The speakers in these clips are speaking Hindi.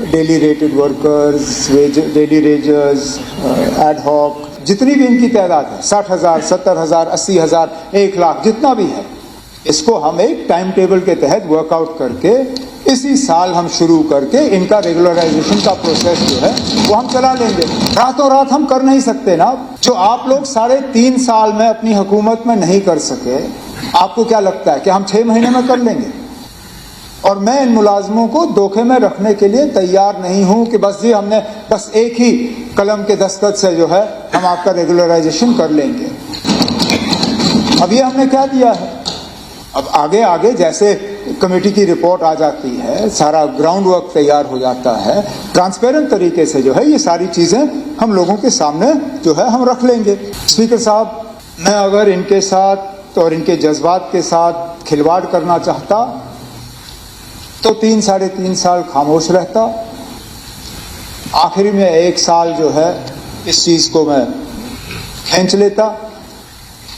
Daily rated workers, daily wagers, ad hoc, जितनी भी इनकी तादाद है 60,000, 70,000, 80,000, 1,00,000 जितना भी है, इसको हम एक टाइम टेबल के तहत वर्कआउट करके इसी साल हम शुरू करके इनका रेगुलराइजेशन का प्रोसेस जो है वो हम चला लेंगे। रातों रात हम कर नहीं सकते ना। जो आप लोग 3.5 साल में अपनी हुकूमत में नहीं कर सके, आपको क्या लगता है कि हम 6 महीने में कर लेंगे? और मैं इन मुलाजमों को धोखे में रखने के लिए तैयार नहीं हूं कि बस जी हमने बस एक ही कलम के दस्तखत से जो है हम आपका रेगुलराइजेशन कर लेंगे। अब ये हमने क्या दिया है, अब आगे आगे जैसे कमेटी की रिपोर्ट आ जाती है, सारा ग्राउंड वर्क तैयार हो जाता है, ट्रांसपेरेंट तरीके से जो है ये सारी चीजें हम लोगों के सामने जो है हम रख लेंगे। स्पीकर साहब, मैं अगर इनके साथ और इनके जज्बात के साथ खिलवाड़ करना चाहता तो 3-3.5 साल खामोश रहता, आखिरी में 1 साल जो है इस चीज को मैं खींच लेता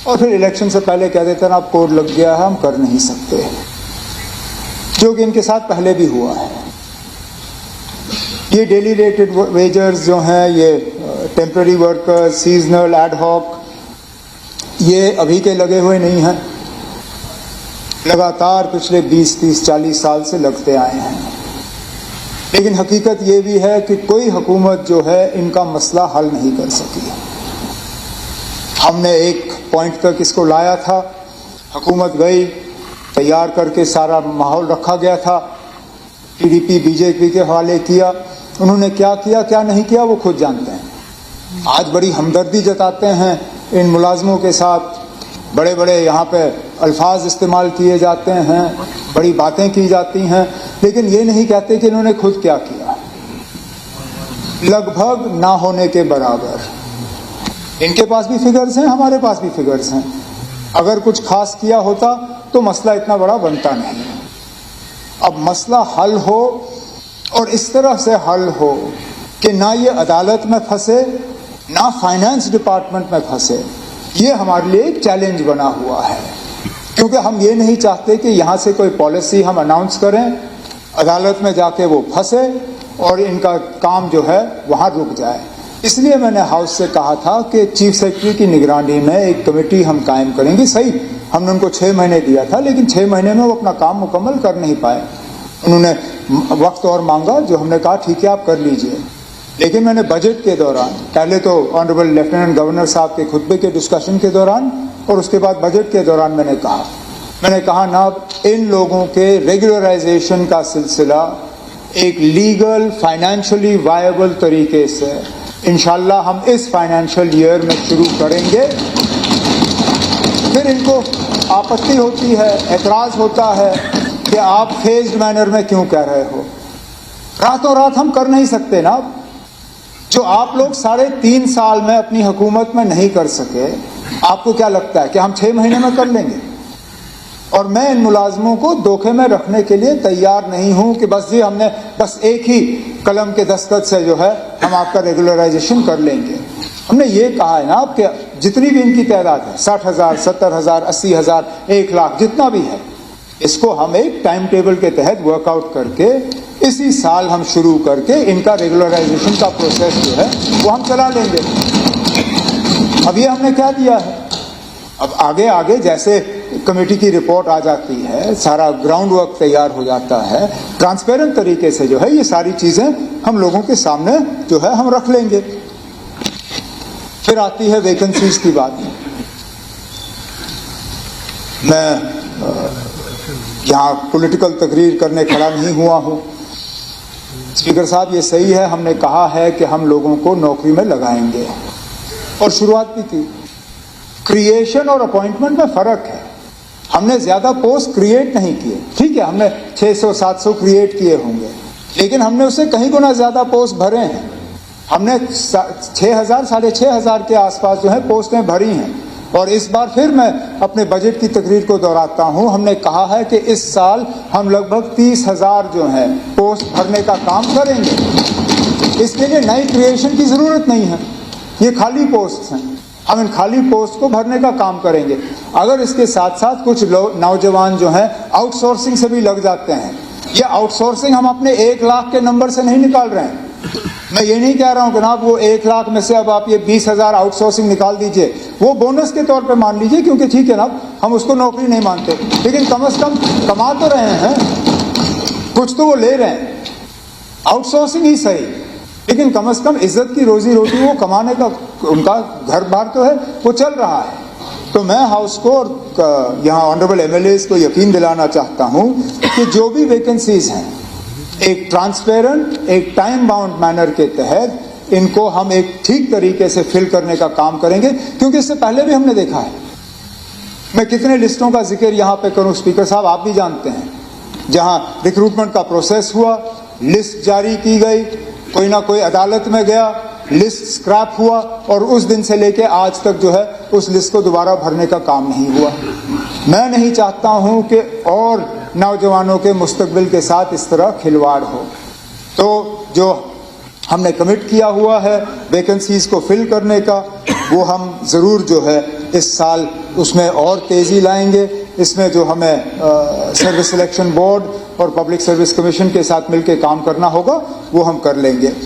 और फिर इलेक्शन से पहले कह देता ना अब कोड लग गया है, हम कर नहीं सकते, जो कि इनके साथ पहले भी हुआ है। ये डेली रेटेड वेजर्स जो हैं, ये temporary workers, seasonal, ad hoc, ये अभी के लगे हुए नहीं हैं, लगातार पिछले 20, 30, 40 साल से लगते आए हैं। लेकिन हकीकत ये भी है कि कोई हुकूमत जो है इनका मसला हल नहीं कर सकी। हमने एक पॉइंट तक इसको लाया था, हुकूमत गई, तैयार करके सारा माहौल रखा गया था, पीडीपी बीजेपी के हवाले किया, उन्होंने क्या किया क्या नहीं किया वो खुद जानते हैं। आज बड़ी हमदर्दी जताते हैं इन मुलाजमों के साथ, बड़े बड़े यहाँ पे अल्फाज इस्तेमाल किए जाते हैं, बड़ी बातें की जाती हैं, लेकिन ये नहीं कहते कि इन्होंने खुद क्या किया। लगभग ना होने के बराबर। इनके पास भी फिगर्स हैं, हमारे पास भी फिगर्स हैं। अगर कुछ खास किया होता तो मसला इतना बड़ा बनता नहीं। अब मसला हल हो और इस तरह से हल हो कि ना ये अदालत में फंसे, ना फाइनेंस डिपार्टमेंट में फंसे, ये हमारे लिए एक चैलेंज बना हुआ है। क्योंकि हम ये नहीं चाहते कि यहाँ से कोई पॉलिसी हम अनाउंस करें, अदालत में जाके वो फंसे और इनका काम जो है वहाँ रुक जाए। इसलिए मैंने हाउस से कहा था कि चीफ सेक्रेटरी की निगरानी में एक कमेटी हम कायम करेंगे। सही, हमने उनको 6 महीने दिया था, लेकिन 6 महीने में वो अपना काम मुकम्मल कर नहीं पाए। उन्होंने वक्त और मांगा, जो हमने कहा ठीक है आप कर लीजिए। लेकिन मैंने बजट के दौरान, पहले तो ऑनरेबल लेफ्टिनेंट गवर्नर साहब के खुतबे के डिस्कशन के दौरान और उसके बाद बजट के दौरान मैंने कहा ना, इन लोगों के रेगुलराइजेशन का सिलसिला एक लीगल फाइनेंशियली वायबल तरीके से इंशाल्लाह हम इस फाइनेंशियल ईयर में शुरू करेंगे। फिर इनको आपत्ति होती है, एतराज होता है कि आप फेज्ड मैनर में क्यों कह रहे हो। रातों रात हम कर नहीं सकते ना। जो आप लोग 3.5 साल में अपनी हुकूमत में नहीं कर सके, आपको क्या लगता है कि हम 6 महीने में कर लेंगे? और मैं इन मुलाजमों को धोखे में रखने के लिए तैयार नहीं हूं कि बस जी हमने बस एक ही कलम के दस्तखत से जो है हम आपका रेगुलराइजेशन कर लेंगे। हमने ये कहा है ना आपके जितनी भी इनकी तादाद है 60,000, 70,000, 80,000, 1,00,000 जितना भी है, इसको हम एक टाइम टेबल के तहत वर्कआउट करके इसी साल हम शुरू करके इनका रेगुलराइजेशन का प्रोसेस जो है वो हम चला लेंगे। अब ये हमने क्या दिया है, अब आगे आगे जैसे कमेटी की रिपोर्ट आ जाती है, सारा ग्राउंड वर्क तैयार हो जाता है, ट्रांसपेरेंट तरीके से जो है ये सारी चीजें हम लोगों के सामने जो है हम रख लेंगे। फिर आती है वैकेंसीज की बात। मैं यहाँ पॉलिटिकल तकरीर करने खड़ा नहीं हुआ हूँ। स्पीकर साहब, ये सही है, हमने कहा है कि हम लोगों को नौकरी में लगाएंगे और शुरुआत भी की। क्रिएशन और अपॉइंटमेंट में फर्क है। हमने ज्यादा पोस्ट क्रिएट नहीं किए, ठीक है, हमने 600-700 क्रिएट किए होंगे, लेकिन हमने उससे कहीं गुना ज्यादा पोस्ट भरे हैं। हमने 6,000, 6,500 के आसपास जो है पोस्टें भरी हैं। और इस बार फिर मैं अपने बजट की तकरीर को दोहराता हूं, हमने कहा है कि इस साल हम लगभग 30,000 जो है पोस्ट भरने का काम करेंगे। इसके लिए नई क्रिएशन की जरूरत नहीं है, ये खाली पोस्ट हैं, हम इन खाली पोस्ट को भरने का काम करेंगे। अगर इसके साथ साथ कुछ नौजवान जो हैं आउटसोर्सिंग से भी लग जाते हैं, ये आउटसोर्सिंग हम अपने 1 लाख के नंबर से नहीं निकाल रहे हैं। मैं ये नहीं कह रहा हूं कि ना वो 1 लाख में से अब आप ये 20,000 आउटसोर्सिंग निकाल दीजिए, वो बोनस के तौर पे मान लीजिए, क्योंकि ठीक है ना, हम उसको नौकरी नहीं मानते, लेकिन कम से कम कमा तो रहे हैं, कुछ तो वो ले रहे हैं। आउटसोर्सिंग ही सही, लेकिन कम से कम इज्जत की रोजी रोटी वो कमाने का उनका घर बार तो है, वो चल रहा है। तो मैं हाउस को और यहाँ ऑनरेबल एमएलए को यकीन दिलाना चाहता हूँ कि जो भी वैकेंसीज हैं एक ट्रांसपेरेंट, एक टाइम बाउंड मैनर के तहत इनको हम एक ठीक तरीके से फिल करने का काम करेंगे, क्योंकि इससे पहले भी हमने देखा है। मैं कितने लिस्टों का जिक्र यहाँ पे करूँ स्पीकर साहब, आप भी जानते हैं, जहाँ रिक्रूटमेंट का प्रोसेस हुआ, लिस्ट जारी की गई, कोई ना कोई अदालत में गया, लिस्ट स्क्रैप हुआ और उस दिन से लेके आज तक जो है उस लिस्ट को दोबारा भरने का काम नहीं हुआ। मैं नहीं चाहता हूं कि और नौजवानों के मुस्तकबिल के साथ इस तरह खिलवाड़ हो। तो जो हमने कमिट किया हुआ है वैकेंसीज को फिल करने का, वो हम ज़रूर जो है इस साल उसमें और तेज़ी लाएंगे। इसमें जो हमें सर्विस सिलेक्शन बोर्ड और पब्लिक सर्विस कमीशन के साथ मिलकर काम करना होगा वो हम कर लेंगे।